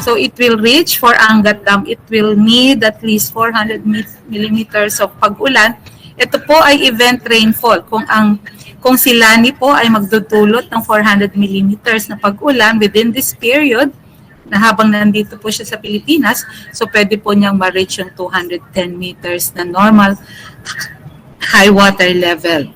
So it will reach for Angat Dam, it will need at least 400 millimeters of pag-ulan. Ito po ay event rainfall. Kung si Lannie po ay magdudulot ng 400 millimeters na pag-ulan within this period, na habang nandito po siya sa Pilipinas, so pwede po niyang ma-reach yung 210 meters na normal high water level.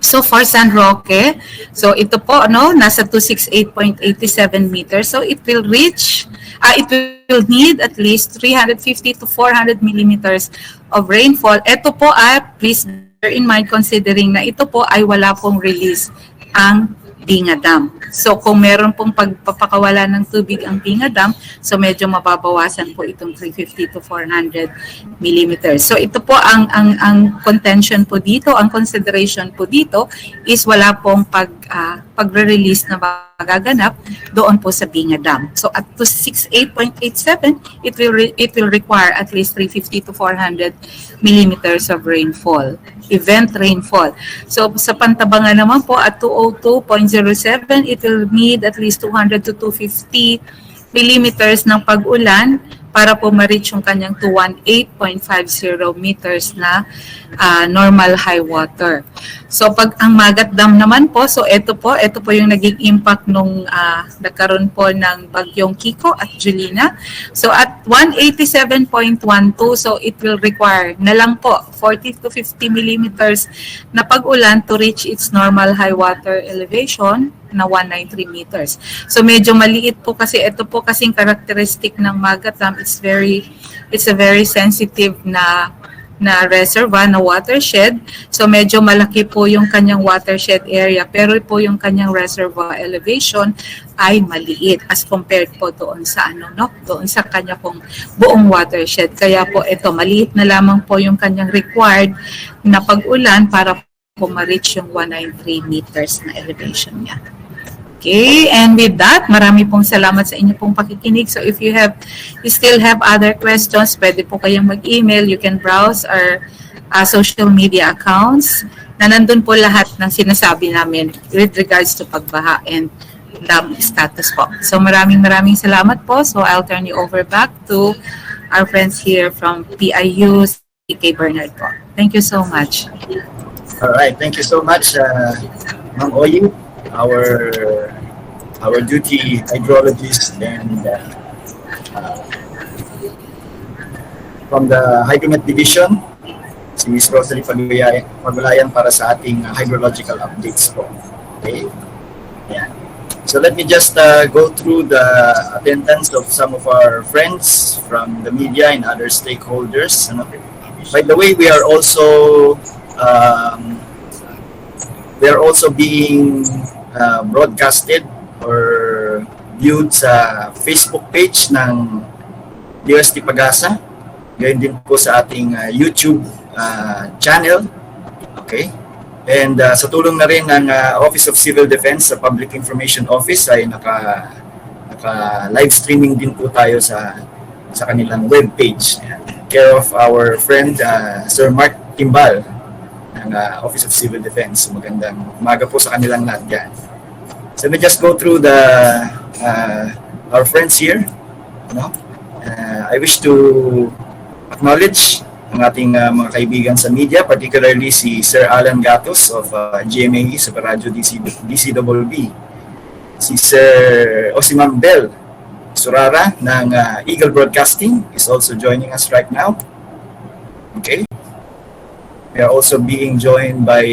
So for San Roque, so ito po nasa 268.87 meters. So it will reach, it will need at least 350 to 400 millimeters of rainfall. Ito po please bear in mind considering na ito po ay wala pong release ang Binga Dam. So kung meron pong pagpapakawala ng tubig ang Binga Dam, so medyo mababawasan po itong 350 to 400 millimeters. So ito po ang contention po dito, ang consideration po dito is wala pong pagre-release na magaganap doon po sa Binga Dam. So at 268.87, it will require at least 350 to 400 millimeters of rainfall, event rainfall. So sa Pantabangan naman po at 202.07, it will need at least 200 to 250 millimeters ng pag-ulan para po ma-reach yung kanyang 218.50 meters na normal high water. So pag ang Magat Dam naman po, so ito po yung naging impact nung nagkaroon po ng bagyong Kiko at Julina. So at 187.12, so it will require na lang po 40 to 50 millimeters na pag-ulan to reach its normal high water elevation na 193 meters. So medyo maliit po kasi ito po kasing characteristic ng Magat Dam, it's a very sensitive na reservoir, na watershed. So medyo malaki po yung kanyang watershed area, pero po yung kanyang reservoir elevation ay maliit as compared po doon sa doon sa kanya pong buong watershed. Kaya po ito maliit na lamang po yung kanyang required na pag-ulan para po ma-reach yung 193 meters na elevation niya. Okay, and with that, marami pong salamat sa inyo pong pakikinig. So if you still have other questions, pwede po kayong mag-email. You can browse our social media accounts na nandun po lahat ng sinasabi namin with regards to pagbaha and dam status po. So maraming salamat po. So I'll turn you over back to our friends here from PIU, Kay Bernard po. Thank you so much. All right, thank you so much, Ma'am Oyi, our duty hydrologist, and from the Hydromet Division, si Ms. Rosalie Pagulayan para sa ating hydrological updates po. Okay? Yeah. So let me just go through the attendance of some of our friends from the media and other stakeholders. By the way, we are also being broadcasted or viewed sa Facebook page ng DOST Pag-asa. Gayon din po sa ating YouTube channel. Okay? And sa tulong na rin ng Office of Civil Defense sa Public Information Office ay naka live streaming din po tayo sa kanilang web page. Care of our friend Sir Mark Timbal ng Office of Civil Defense. Magandang umaga po sa kanilang lahat dyan. So let me just go through our friends here. I wish to acknowledge ang ating mga kaibigan sa media, particularly si Sir Alan Gatos of GMA Super Radio DCWB, si Ma'am Bell Surara ng Eagle Broadcasting is also joining us right now. Okay. We are also being joined by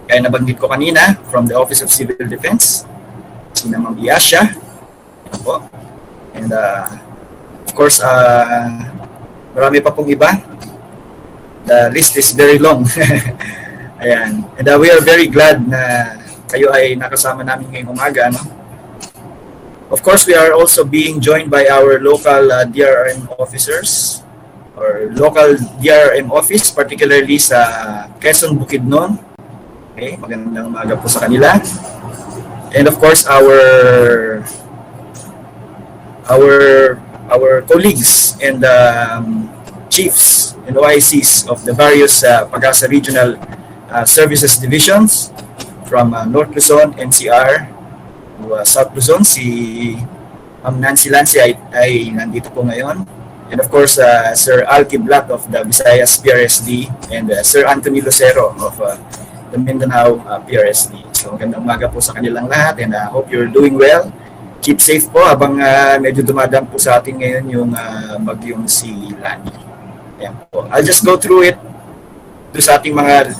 kaya nabanggit ko kanina from the Office of Civil Defense, si Ma'am Iasha. And of course, marami pa pong iba. The list is very long. Ayan. And we are very glad na kayo ay nakasama namin ngayong umaga. Of course, we are also being joined by our local DRM officers or local DRM office, particularly sa Quezon Bukidnon. Okay, magandang umaga po sa kanila. And of course, our colleagues and chiefs and OICs of the various Pag-asa Regional Services Divisions from North Luzon, NCR, South Luzon, si Nancy Lancy ay nandito po ngayon. And of course, Sir Alki Black of the Visayas PRSD and Sir Anthony Lucero of the Mindanao PRSD. So magandang umaga po sa kanilang lahat and hope you're doing well. Keep safe po habang medyo dumadaan po sa atin ngayon yung bagyong si Lannie. Ayan po. I'll just go through it to sa ating mga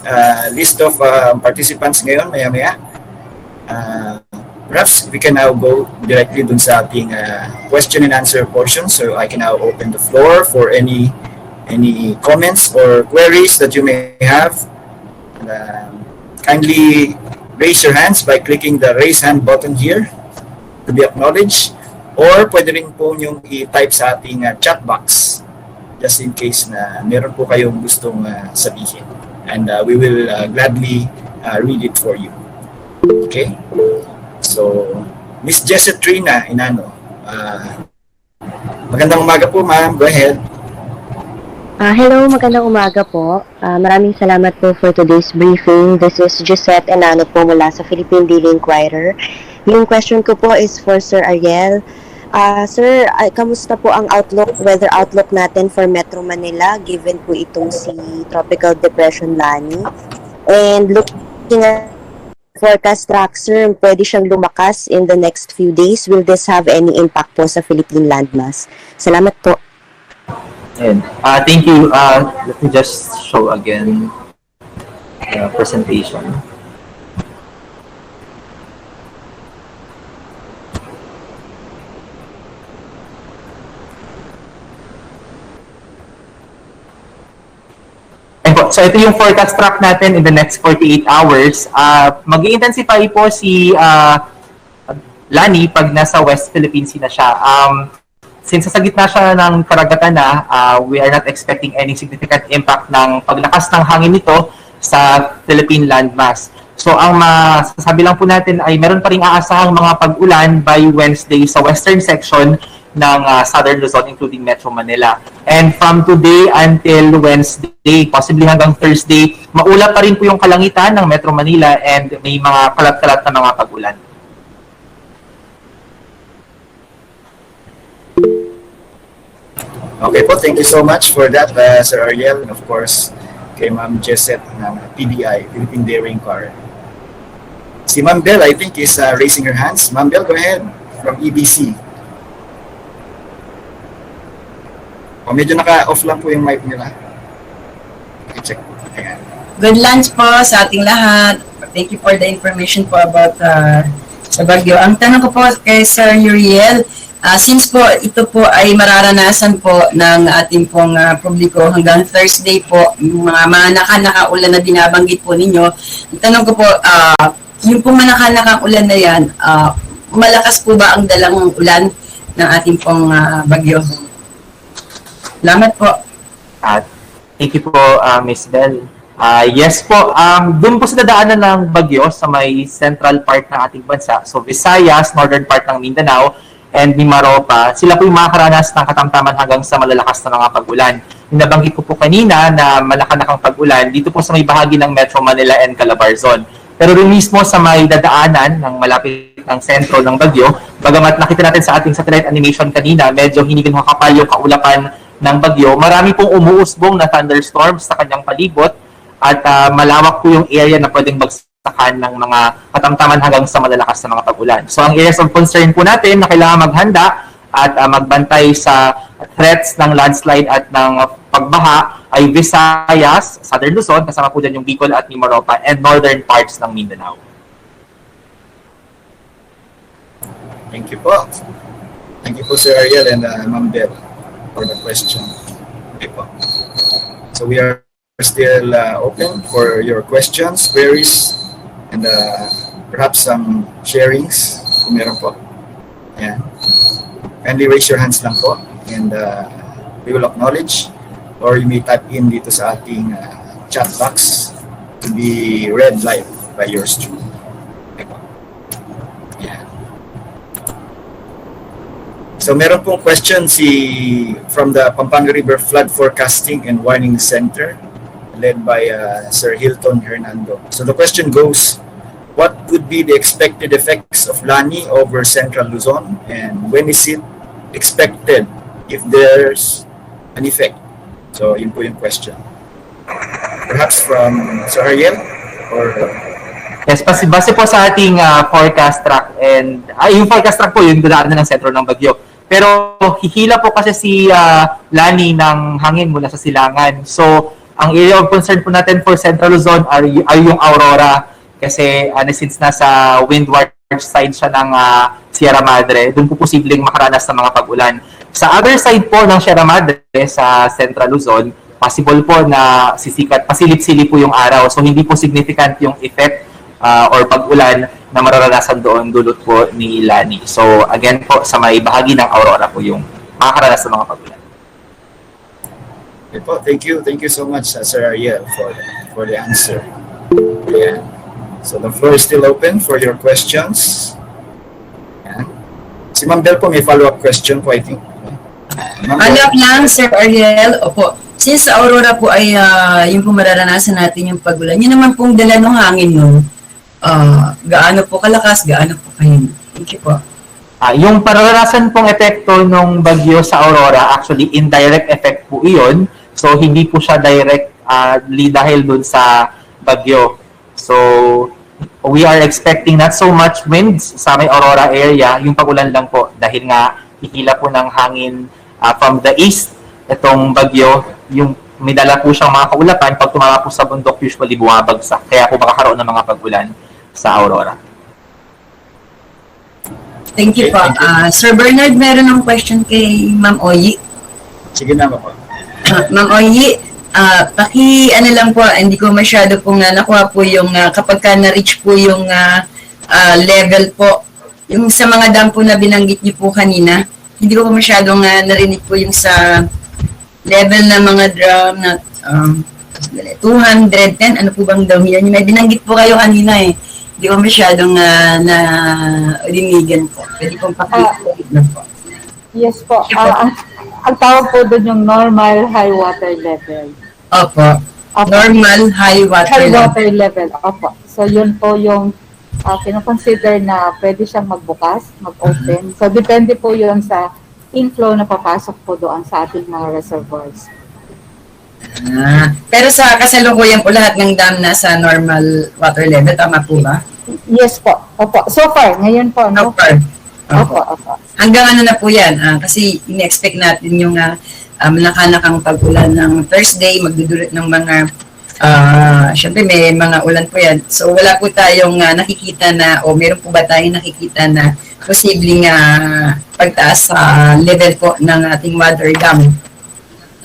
list of participants ngayon, maya-maya. Perhaps we can now go directly dun sa ating question and answer portion. So I can now open the floor for any comments or queries that you may have. Kindly raise your hands by clicking the raise hand button here to be acknowledged. Or pwede rin po niyong i-type sa ating chat box just in case na meron po kayong gustong sabihin. And we will gladly read it for you. Okay? So, Miss Jessetrina Inano, magandang umaga po ma'am, go ahead. Hello, magandang umaga po. Maraming salamat po for today's briefing. This is Gisette Enano po mula sa Philippine Daily Inquirer. Yung question ko po is for Sir Ariel. Sir, kamusta po ang weather outlook natin for Metro Manila given po itong si Tropical Depression Lannie? And looking at forecast track, sir, pwede siyang lumakas in the next few days. Will this have any impact po sa Philippine landmass? Salamat po. And, thank you. Let me just show again the presentation. So ito yung forecast track natin in the next 48 hours. Mag-i-intensify po si Lannie pag nasa West Philippine Sea na siya. Since sa gitna siya ng karagatan na, we are not expecting any significant impact ng paglakas ng hangin nito sa Philippine landmass. So ang masasabi lang po natin ay meron pa ring aasahang mga pag-ulan by Wednesday sa western section ng Southern Luzon, including Metro Manila. And from today until Wednesday, possibly hanggang Thursday, maulap pa rin po yung kalangitan ng Metro Manila and may mga kalat-kalat na mga pag-ulan. Okay po, thank you so much for that, Sir Ariel, and of course, kay Ma'am Jesset ng PDI, Philippine Daily Inquirer. Si Ma'am Bell, I think, is raising her hands. Ma'am Bell, go ahead, from EBC. Medyo naka-off lang po yung mic nila. I-check po. Ayan. Good lunch po sa ating lahat. Thank you for the information po about sa Bagyo. Ang tanong ko po kay Sir Uriel, since po ito po ay mararanasan po ng ating pong publiko hanggang Thursday po, yung mga manaka-ulan na binabanggit po ninyo, ang tanong ko po, yung pong manaka-nakang ulan na yan, malakas po ba ang dalang ulan ng ating pong bagyo? Salamat po. Thank you po, Ms. Bell. Yes po, doon po sa dadaanan ng bagyo sa may central part ng ating bansa, so Visayas, northern part ng Mindanao, and Mimaropa, sila po yung makakaranas ng katamtaman hanggang sa malalakas na mga pag-ulan. Nabanggit ko po kanina na malakanakang pag-ulan dito po sa may bahagi ng Metro Manila and Calabarzon. Pero rin mismo sa may dadaanan ng malapit ng sentro ng bagyo, bagamat nakita natin sa ating satellite animation kanina, medyo hindi ganun kakapal yung kaulapan ng bagyo, marami pong umuusbong na thunderstorms sa kanyang palibot at malawak po yung area na pwedeng bagsakan ng mga katamtaman hanggang sa malalakas na mga pag-ulan. So ang areas of concern po natin na kailangan maghanda at magbantay sa threats ng landslide at ng pagbaha ay Visayas, Southern Luzon, kasama po dyan yung Bicol at Mimaropa, and northern parts ng Mindanao. Thank you po. Thank you po, Sir Ariel and Ma'am Bell, for the question. Okay po. So we are still open for your questions, queries, and perhaps some sharings kung meron po. Ayan. Kindly raise your hands lang po and we will acknowledge, or you may type in dito sa ating chat box to be read live by yours truly. Okay po. Ayan. So meron pong question from the Pampanga River Flood Forecasting and Warning Center led by Sir Hilton Hernando. So the question goes, what would be the expected effects of Lannie over Central Luzon, and when is it expected if there's an effect? So yun po yung question. Perhaps from Sir Ariel or Yes, base po sa ating forecast track and yung forecast track po yung dadaan na ng sentro ng bagyo. Pero hihila po kasi si Lannie ng hangin mula sa silangan. So, ang area of concern po natin for Central Luzon ay yung Aurora kasi since nasa windward side siya ng Sierra Madre, doon po posibleng makaranas ng mga pag-ulan. Sa other side po ng Sierra Madre sa Central Luzon, possible po na sisikat, pasilip-silip po yung araw. So, hindi po significant yung effect or pag-ulan na mararanasan doon dulot po ni Lannie. So again po, sa may bahagi ng Aurora po yung makakaranas ng mga pag-ulan. Okay po, thank you so much Sir Ariel for the answer. Yeah. So the floor is still open for your questions. Yeah. Si Ma'am Bel po may follow-up question po, I think. Alam lang, Sir Ariel, opo. Since sa Aurora po ay yung po mararanasan natin yung pag-ulan, yun naman pong dala ng hangin nun, gaano po kalakas, gaano po kayo. Thank you po. Yung pararanasan pong epekto ng bagyo sa Aurora, actually indirect effect po iyon. So hindi po siya direct dahil dun sa bagyo. So we are expecting not so much winds sa may Aurora area, yung pag-ulan lang po dahil nga hihila po ng hangin from the east itong bagyo, yung may dala po siyang mga kaulapan, pag tumama po sa bundok usually bumabagsak, kaya po makakaroon ng mga pag-ulan sa Aurora. Thank you po. Sir Bernard, meron ng question kay Ma'am Oyi. Sige na po. Ma'am Oyi, lang po, hindi ko masyado pong nakuha po yung kapag ka na-reach po yung level po, yung sa mga dam po na binanggit niyo po kanina, hindi ko masyadong narinig po yung sa level na mga drum na 210, ano po bang daw yan? May binanggit po kayo kanina eh. Hindi ko masyadong rinigan po. Pwede pong pakita po. Yes po. Ang tawag po doon yung normal high water level. Opo. Normal high water level. Opo. So yun po yung kinoconsider na pwede siyang magbukas, mag-open. So depende po yun sa inflow na papasok po doon sa ating mga reservoirs. Pero sa kasalukuyan po lahat ng dam nasa normal water level, tama po ba? Yes po. Opo. So far, ngayon po. No? Opo. Hanggang ano na po yan? Kasi in-expect natin yung malakanakang pag-ulan ng Thursday, magdudulot ng mga, syempre may mga ulan po yan. So wala po tayong nakikita na, o meron po ba tayong nakikita na posibleng pagtaas sa level po ng ating water dam?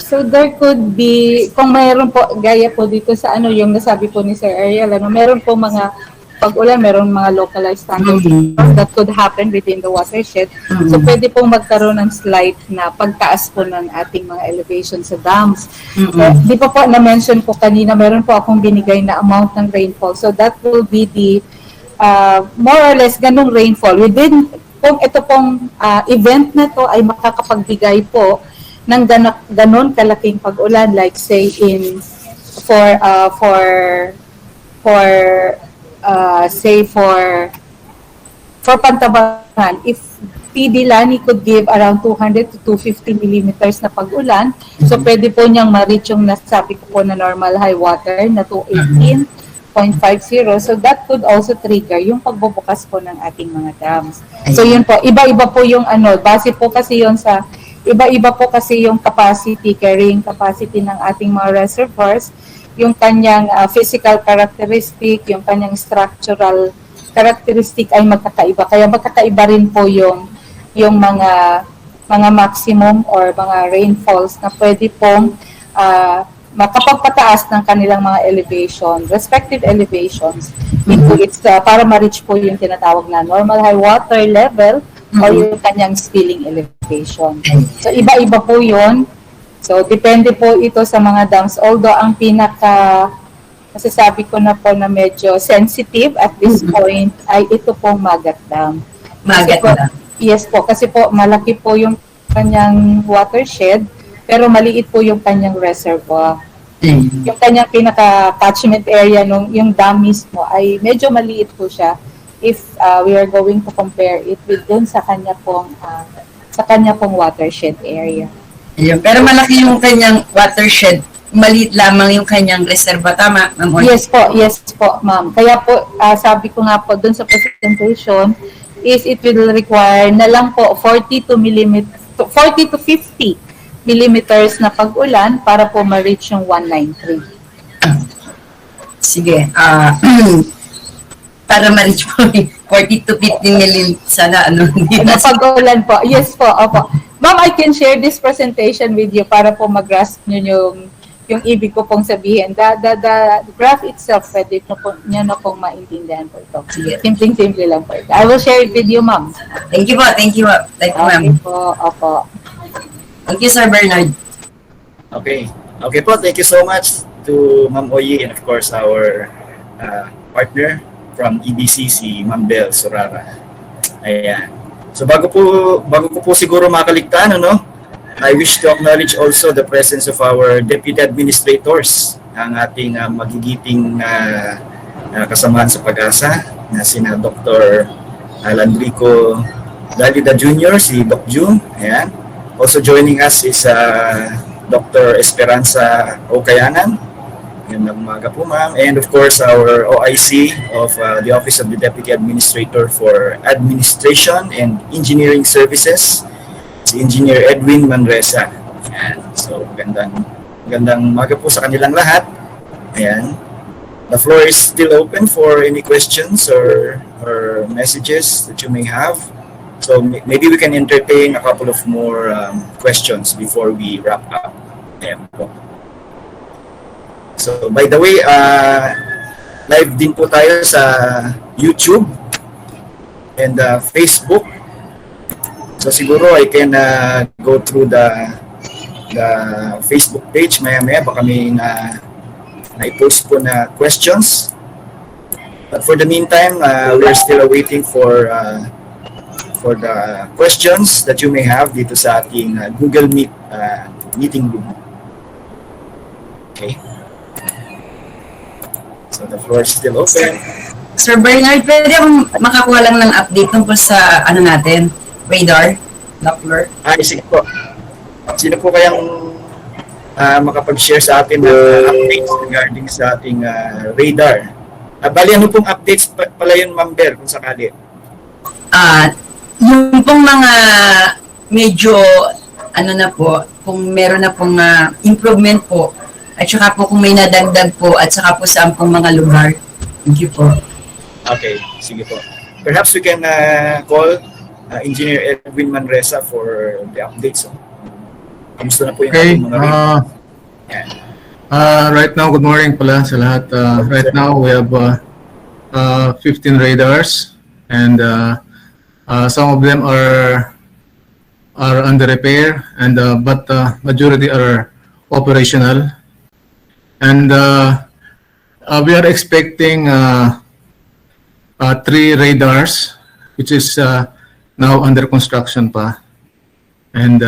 So there could be, kung mayroon po, gaya po dito sa yung nasabi po ni Sir Ariel, meron po mga pag-ulan, meron mga localized thunderstorms that could happen within the watershed. So pwede pong magkaroon ng slight na pagtaas po ng ating mga elevation sa dams. Di pa po na-mention ko kanina, meron po akong binigay na amount ng rainfall. So that will be the more or less ganung rainfall. Kung ito pong event na to ay makakapagbigay po ng ganon kalaking pag-ulan, like say for Pantabangan, if PD Lannie could give around 200 to 250 millimeters na pag-ulan, so pwede po niyang ma-reach yung nasabi ko po na normal high water na 218.50. So that could also trigger yung pagbubukas po ng ating mga dams. So yun po, iba-iba po yung base po kasi yun sa iba-iba po kasi yung carrying capacity ng ating mga reservoirs, yung kanyang physical characteristic, yung kanyang structural characteristic ay magkakaiba. Kaya magkakaiba rin po yung mga maximum or mga rainfalls na pwede pong makapagpataas ng kanilang mga respective elevations into its, para ma-reach po yung tinatawag na normal high water level o yung kanyang spilling elevation. So iba-iba po yun. So depende po ito sa mga dams. Although ang masasabi ko na po na medyo sensitive at this point ay ito pong Magat Dam. Magat Dam? Yes po, kasi po malaki po yung kanyang watershed pero maliit po yung kanyang reservoir. Yung kanyang pinaka-catchment area nung yung dam mismo ay medyo maliit po siya if we are going to compare it with dun sa kanya pong watershed area. Ayun. Pero malaki yung kanyang watershed. Maliit lamang yung kanyang reserva. Tama, Ma'am Oreg? Yes po, ma'am. Kaya po, sabi ko nga po dun sa presentation, is it will require na lang po 40 to 50 millimeters na pag-ulan para po ma-reach yung 193. Sige. Para ma-reach po 40 to 50 million sana Na pag-ulan po. Yes po, opo. Ma'am, I can share this presentation with you para po mag-grasp nyo yung ibig ko pong sabihin. The graph itself, pwede nyo na pong maintindihan po ito. Simple lang po ito. I will share it with you, ma'am. Thank you po. Thank you, ma'am. Okay po, opo. Thank you, Sir Bernard. Okay. Okay po, thank you so much to Ma'am Oyi and of course our partner from EBC, si Ma'am Bel Sorara. Ayan. So bago ko po siguro makaligtaan, I wish to acknowledge also the presence of our deputy administrators, ang ating magigiting kasamahan sa pag-asa na sina Dr. Landrico Dalida Jr., si Doc June. Ayan. Also joining us is Dr. Esperanza Ocayanan. Magandang umaga po, ma'am. And of course, our OIC of the Office of the Deputy Administrator for Administration and Engineering Services, si Engineer Edwin Manresa. Ayan. So, magandang umaga po sa kanilang lahat. Ayan. The floor is still open for any questions or messages that you may have. So maybe we can entertain a couple of more questions before we wrap up. Ayan po. So by the way, live din po tayo sa YouTube and Facebook. So siguro I can go through the Facebook page maya-maya. Baka may na-post po na questions. But for the meantime, we are still waiting for the questions that you may have dito sa ating Google Meet meeting room. Okay. So the floor is still open. Sir Bernard, pwede akong makakuha lang ng update tungkol sa natin, radar, Doppler? Sige po. Sino po kayang makapag-share sa atin ng updates regarding sa ating radar? Bali, ano pong updates pala yun, Ma'am Bel, kung sakali? Yung pong mga medyo, kung meron na pong improvement po, at saka po kung may nadagdag po, at saka po saan pong mga lugar. Thank you po. Okay, sige po. Perhaps we can call Engineer Edwin Manresa for the updates. Kamusta na po yung ating mga right now, good morning pala sa lahat. Right now, we have 15 radars and some of them are under repair, and but majority are operational. And we are expecting 3 radars, which is now under construction pa, and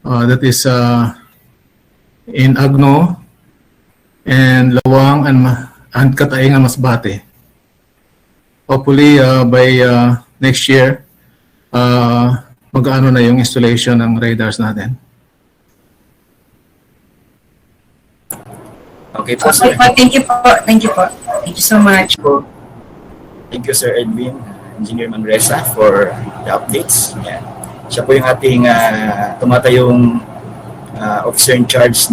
that is in Agno and Lawang and Kataingan Masbate. Hopefully by next year mag-ano na yung installation ng radars natin. Okay po, sir. Thank you po. Thank you po. Thank you so much. Thank you, Sir Edwin, Engineer Manresa, for the updates. Yeah. Siya po yung ating tumatayong officer in charge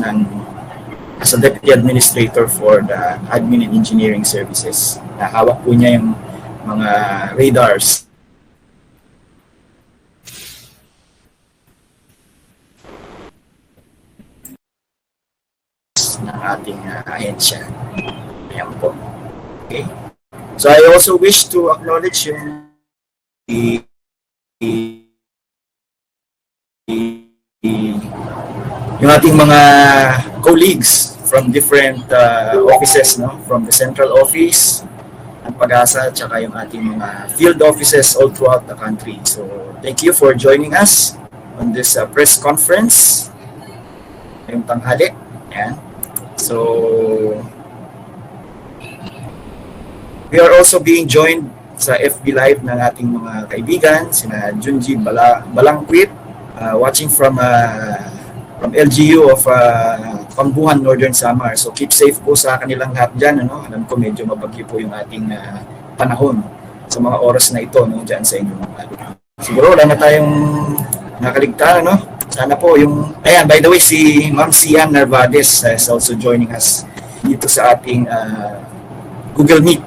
as a Deputy Administrator for the Admin and Engineering Services. Hawak po niya yung mga radars ng ating ahensya. Ayan po. Okay. So I also wish to acknowledge yung ating mga colleagues from different offices, from the central office ng Pag-asa, at saka yung ating mga field offices all throughout the country. So thank you for joining us on this press conference ngayong tanghali. Yan. So, we are also being joined sa FB Live ng ating mga kaibigan, sina Junji Balangquit, watching from LGU of Pambuhan, Northern Samar. So keep safe po sa kanilang lahat dyan. Ano? Alam ko medyo mabagyo po yung ating panahon sa mga oras na ito, no, dyan sa inyong siguro wala na tayong nakaligtaan. No? Sana po yung... Ayan, by the way, si Ma'am Sian Narvades is also joining us dito sa ating Google Meet.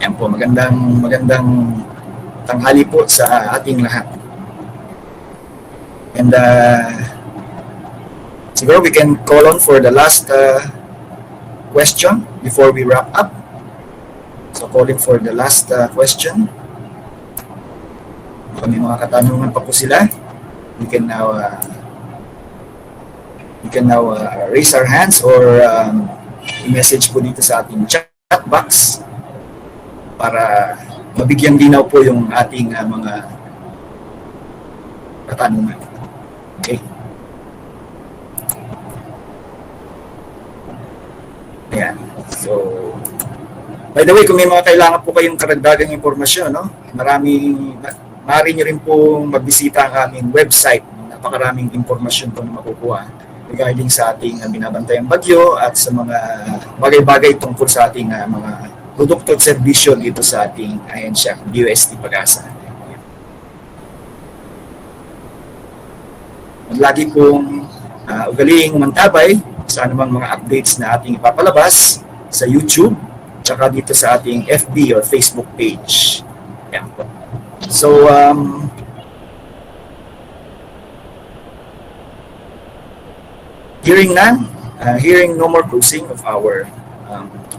Yan po, magandang tanghali po sa ating lahat. And siguro we can call on for the last question before we wrap up. So calling for the last question. Kung may mga katanungan pa po sila, we can now raise our hands or i-message po dito sa ating chat box para mabigyang linaw po yung ating mga katanungan. Okay. Ayan. So, by the way, kung may mga kailangan po kayong karagdagang impormasyon, no? Maaari nyo rin pong magbisita ang aming website. Napakaraming impormasyon po na makukuha regarding sa ating binabantayang bagyo at sa mga bagay-bagay tungkol sa ating mga produkto at serbisyo dito sa ating ahensya, DOST Pag-asa. Lagi pong ugaling mantabay sa anumang mga updates na ating ipapalabas sa YouTube tsaka dito sa ating FB or Facebook page. Yan po. So, hearing no more closing of our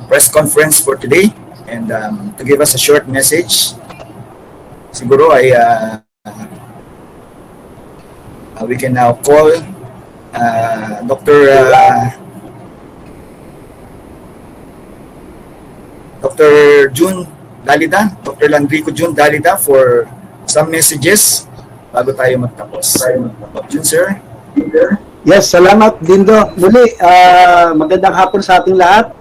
press conference for today, and to give us a short message, siguro ay we can now call Dr. June Dalida, Dr. Landrico June Dalida for some messages bago tayo magtapos. June, sir. Yes, salamat Dindo. Muli, magandang hapon sa ating lahat.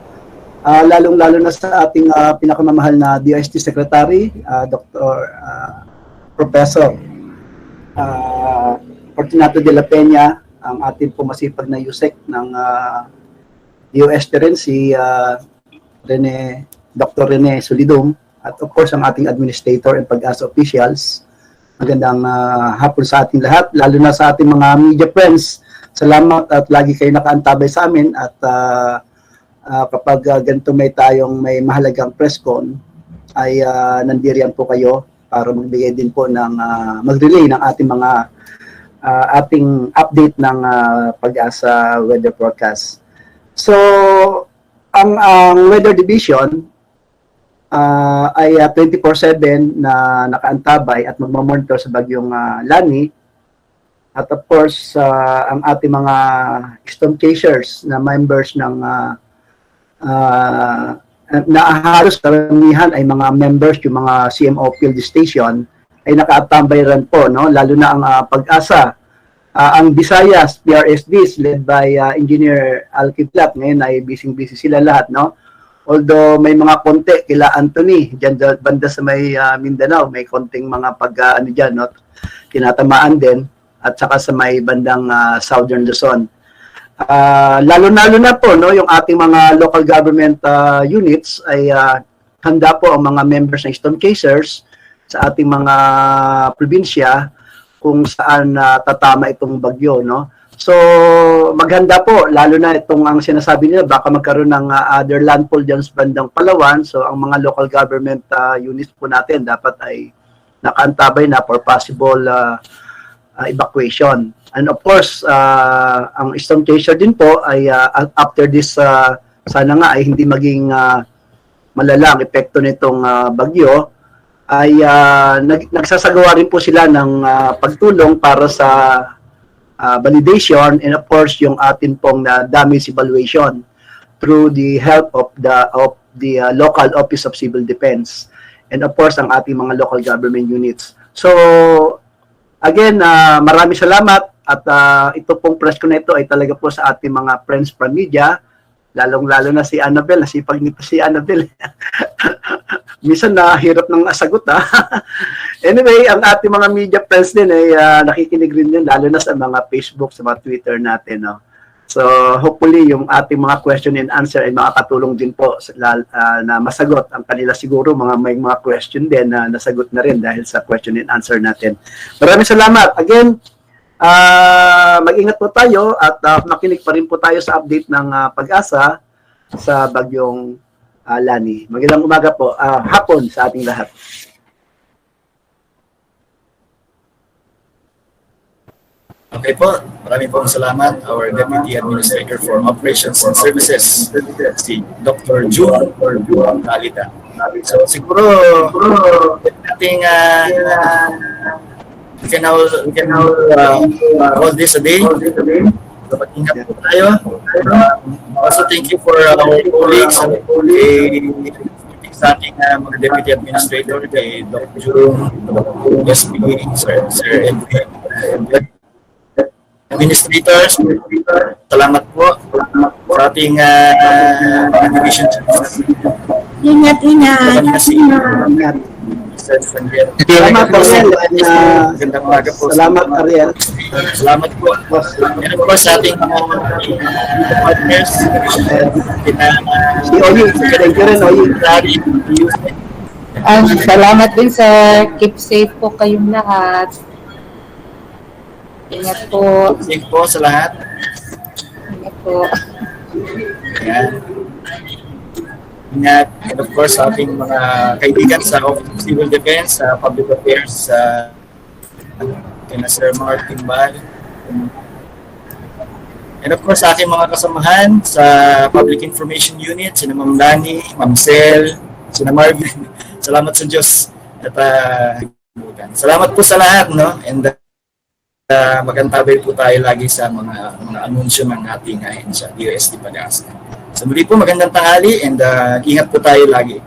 Lalong-lalo na sa ating pinakamamahal na DOST Secretary, Dr. Professor Fortunato de la Peña, ang ating pumasipag na USEC ng DOST rin, si Dr. Rene Solidum, at of course ang ating administrator and Pag-asa officials. Magandang hapon sa ating lahat, lalo na sa ating mga media friends. Salamat at lagi kayo nakaantabay sa amin at kapag ganito may mahalagang press con ay nandiriyan po kayo para magbigay din po ng mag-relay ng ating mga ating update ng Pag-asa weather forecast. So ang weather division ay 24/7 na nakaantabay at magmamonitor sa bagyong Lannie. At of course, ang ating mga storm chasers na members ng na halos karamihan ay mga members, yung mga CMO field station ay nakaatambay rin po, no? Lalo na ang Pag-asa. Ang Visayas, PRSDs led by Engineer Alkiplat, ngayon ay busy sila lahat, no? Although may mga konti kila Anthony, dyan banda sa may Mindanao, may konting mga dyan, no? Tinatamaan din, at saka sa may bandang Southern Luzon. Lalo-lalo na po, no, yung ating mga local government units ay handa po ang mga members ng storm chasers sa ating mga probinsya kung saan tatama itong bagyo, no. So maghanda po, lalo na itong ang sinasabi nila baka magkaroon ng other landfall dyan sa bandang Palawan. So ang mga local government units po natin dapat ay nakaantabay na for possible evacuation. And of course, ang storm chaser din po ay after this, sana nga ay hindi maging malala ang epekto nitong bagyo, ay nagsasagawa rin po sila ng pagtulong para sa validation and of course yung atin pong damage evaluation through the help of the local Office of Civil Defense and of course ang ating mga local government units. So again, maraming salamat At ito pong press ko na ito ay talaga po sa ating mga friends from media, lalong-lalo na si Annabel, nasipag nito si Annabel. Minsan nahirap ng sagot ha. Anyway, ang ating mga media friends din ay nakikinig rin din, lalo na sa mga Facebook, sa mga Twitter natin. No? So hopefully yung ating mga question and answer ay makakatulong din po na masagot ang kanila siguro may mga question din na nasagot na rin dahil sa question and answer natin. Maraming salamat. Again, mag-ingat po tayo at makinig pa rin po tayo sa update ng Pag-asa sa bagyong Lannie. Magandang umaga po, hapon sa ating lahat. Okay po, maraming pong salamat our Deputy Administrator for Operations and Services, si Dr. June Alita. So siguro, nating we can now call this a day. So mag-ingat po tayo. Also thank you for our colleagues sa ating mga Deputy Administrator, kay Dr. June, SP, Sir Edwin, administrators, salamat po sa ating division. Ingat. Salamat po, Ariel. Magandang umaga po. Salamat, Ariel. Salamat po. Yan po sa ating partners. Si Oyi, thank you rin, Oyi. Salamat din sir. Keep safe po kayong lahat. Ingat po. Safe po sa lahat. Ingat po. Yan. Ingat. And of course, sa ating mga kaibigan sa Office of Civil Defense, sa Public Affairs, kina Sir Martin Bal. And of course, sa aking mga kasamahan sa Public Information Unit, sina Ma'am Lannie, Ma'am Sel, sina Marvin. Salamat sa Diyos. At salamat po sa lahat, no? And magantabay po tayo lagi sa mga anunsyo ng ating ahensya, DOST Pag-asa. So muli po, magandang tanghali and ingat po tayo lagi.